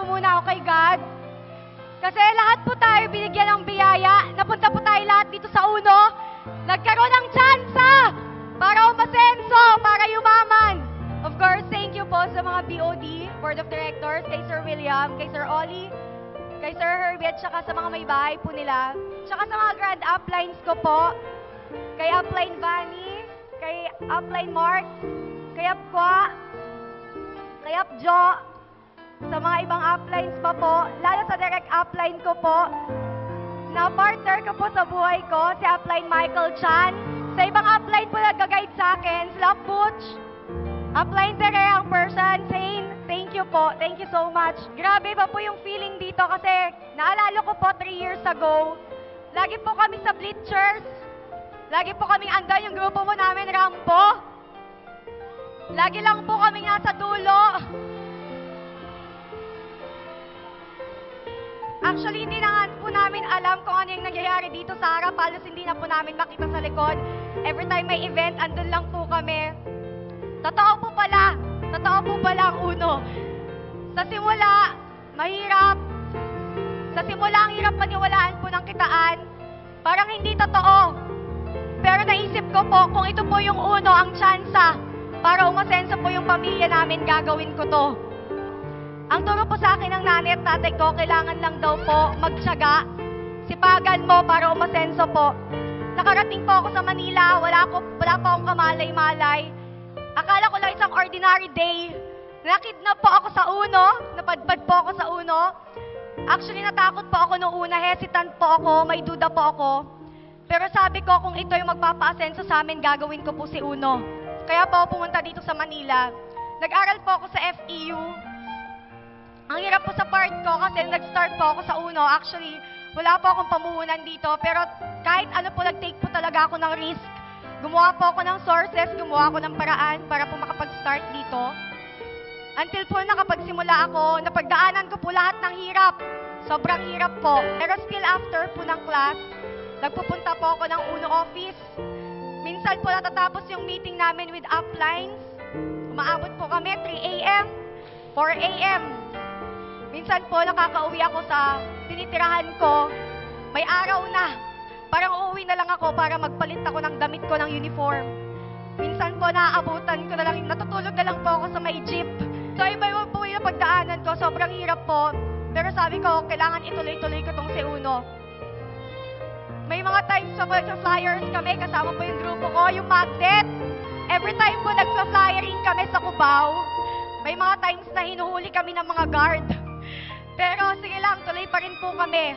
muna ako kay God. Kasi lahat po tayo binigyan ng biyaya. Napunta po tayo lahat dito sa Uno. Nagkaroon ng tsansa para umasenso, para yumaman. Of course, thank you po sa mga BOD, Board of Directors, kay Sir William, kay Sir Ollie, kay Sir Herbie, at saka sa mga may bahay po nila. Tsaka sa mga grand uplines ko po, kay Upline Vanny, kay Upline Mark, kay Upqua, kay Upjo, sa mga ibang uplines pa po, lalo sa direct upline ko po, na partner ko po sa buhay ko, si Upline Michael Chan. Sa ibang upline po nag-guide sa akin, sila Butch, Upline Tere, ang person, Zane, thank you po, thank you so much. Grabe pa po yung feeling dito kasi naalala ko po 3 years ago, lagi po kami sa bleachers, lagi po kaming andan yung grupo mo namin, Rampo. Lagi lang po kaming nasa dulo. Actually, hindi na nga po namin alam kung ano yung nangyayari dito sa harap. Halos hindi na po namin makita sa likod. Every time may event, andun lang po kami. Totoo po pala ang Uno. Sa simula, mahirap. Sa simula, ang hirap maniwalaan po ng kitaan. Parang hindi totoo. Pero naisip ko po, kung ito po yung Uno, ang tsansa, para umasenso po yung pamilya namin, gagawin ko to. Ang turo po sa akin ng nanay at tatay ko, kailangan lang daw po magtiyaga. Sipagan mo para umasenso po. Nakarating po ako sa Manila, wala pa akong kamalay-malay. Akala ko lang isang ordinary day. Nakidnap po ako sa Uno, napadpad po ako sa Uno. Actually, natakot po ako noong una, hesitant po ako, may duda po ako. Pero sabi ko, kung ito yung magpapa-asenso sa amin, gagawin ko po si Uno. Kaya po ako pumunta dito sa Manila. Nag-aral po ako sa FEU. Ang hirap po sa part ko kasi nag-start po ako sa Uno. Actually, wala po akong pamuhunan dito. Pero kahit ano po, nag-take po talaga ako ng risk. Gumawa po ako ng sources, gumawa ako ng paraan para po makapag-start dito. Until po nakapagsimula ako, napagdaanan ko po lahat ng hirap. Sobrang hirap po. Pero still after po ng class, nagpupunta po ako ng Uno office. Minsan po natatapos yung meeting namin with uplines. Umaabot po kami 3 a.m., 4 a.m. Minsan po nakakauwi ako sa tinitirahan ko. May araw na. Parang uuwi na lang ako para magpalit ako ng damit ko ng uniform. Minsan po naaabutan ko na lang, natutulog na lang po ako sa may jeep. So iba po yung pagdaanan ko, sobrang hirap po. Pero sabi ko, kailangan ituloy-tuloy ko tong si Uno. May mga times pa po nagsa-flyers kami, kasama po yung grupo ko, yung magnet. Every time po nagsa-flyering kami sa Cubao, may mga times na hinuhuli kami ng mga guard. Pero sige lang, tuloy pa rin po kami.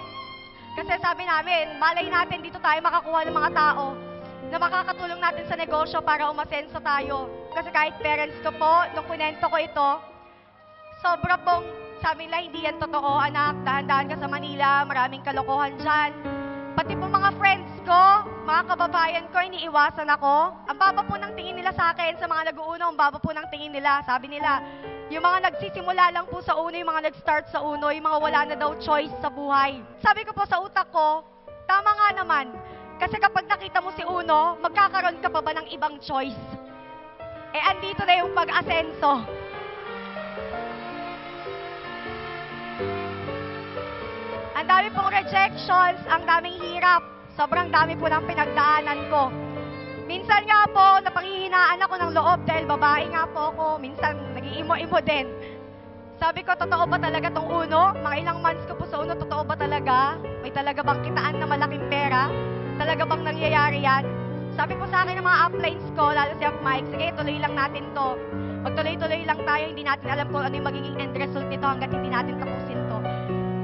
Kasi sabi namin, malay natin dito tayo makakuha ng mga tao na makakatulong natin sa negosyo para umasenso tayo. Kasi kahit parents ko po, nung kunento ko ito, sobra pong sabi nila, hindi yan totoo, anak, dahan-dahan ka sa Manila, maraming kalokohan dyan. Pati po mga friends ko, mga kababayan ko, iniiwasan ako. Ang baba po ng tingin nila sa akin, sa mga nag-uuno, ang baba po ng tingin nila. Sabi nila, yung mga nagsisimula lang po sa Uno, yung mga nag-start sa Uno, yung mga wala na daw choice sa buhay. Sabi ko po sa utak ko, tama nga naman. Kasi kapag nakita mo si Uno, magkakaroon ka pa ba ng ibang choice? Eh, andito na yung pag-asenso. Ang dami pong rejections, ang daming hirap. Sobrang dami po ng pinagdaanan ko. Minsan nga po, napanghihinaan ako ng loob dahil babae nga po ako. Minsan, nag-iimo-imo din. Sabi ko, totoo ba talaga tong Uno? Mga ilang months ko po sa Uno, totoo ba talaga? May talaga bang kitaan na malaking pera? Talaga bang nangyayari yan? Sabi po sa akin ng mga uplines ko, lalo si Up Mike, sige, tuloy lang natin to. Magtuloy-tuloy lang tayo, hindi natin alam kung ano yung magiging end result nito hanggat hindi natin tapusin to.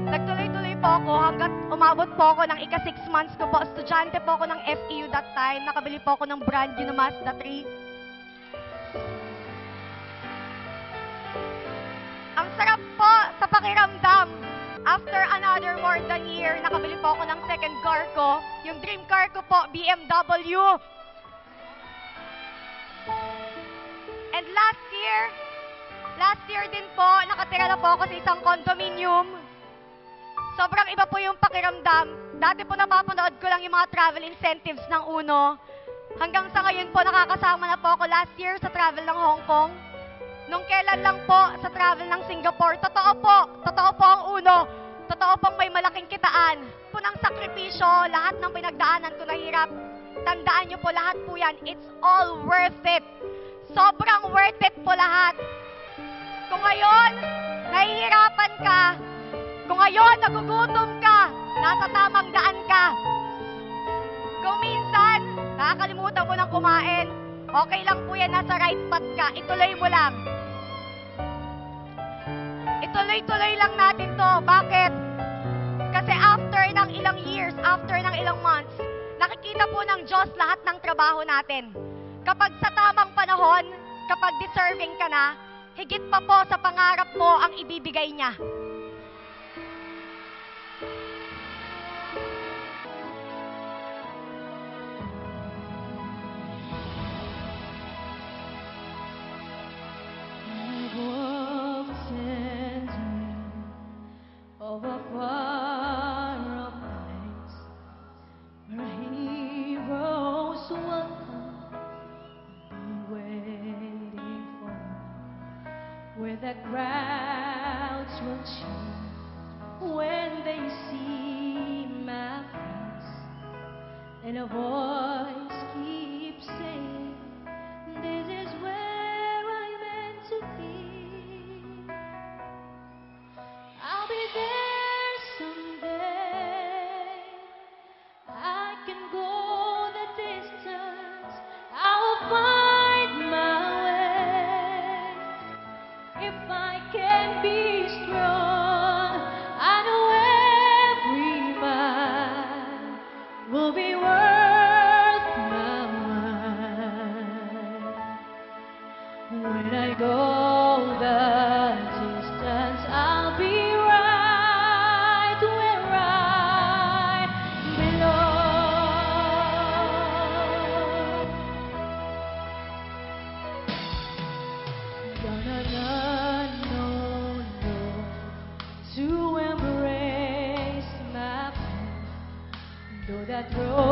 Nagtuloy-tuloy po ako hanggat umabot po ako ng ika 6 months ko po. Estudyante po ako ng FEU that time. Nakabili po ako ng brand new na Mazda 3. Ang sarap po sa pakiramdam. After another more than year, nakabili po ako ng second car ko. Yung dream car ko po, BMW. And last year din po, nakatira na po ako sa isang condominium. Sobrang iba po yung pakiramdam. Dati po napapanood ko lang yung mga travel incentives ng Uno. Hanggang sa ngayon po, nakakasama na po ako last year sa travel ng Hong Kong. Nung kailan lang po sa travel ng Singapore, totoo po ang uno, totoo pong may malaking kitaan. Po ng sakripisyo, lahat ng pinagdaanan ko na hirap, tandaan nyo po lahat po yan, it's all worth it. Sobrang worth it po lahat. Kung ngayon, nahihirapan ka, kung ngayon, nagugutom ka, nasa tamang daan ka, kung minsan, nakakalimutan mo ng kumain, okay lang po yan, nasa right path ka, ituloy mo lang. Ituloy-tuloy lang natin to. Bakit? Kasi after ng ilang years, after ng ilang months, nakikita po ng Diyos lahat ng trabaho natin. Kapag sa tamang panahon, kapag deserving ka na, higit pa po sa pangarap mo ang ibibigay niya. Of a far-off place, where heroes welcome be waiting for, where the crowds will cheer when they see my face, and a voice keeps saying, "This is where I'm meant to be." I'll be there someday. I can go the distance. I will find my way. If I can be strong, I know every mile will be worth my while. When I go the distance, I'll be right where I belong. Gonna learn, no, to embrace my pain, though that road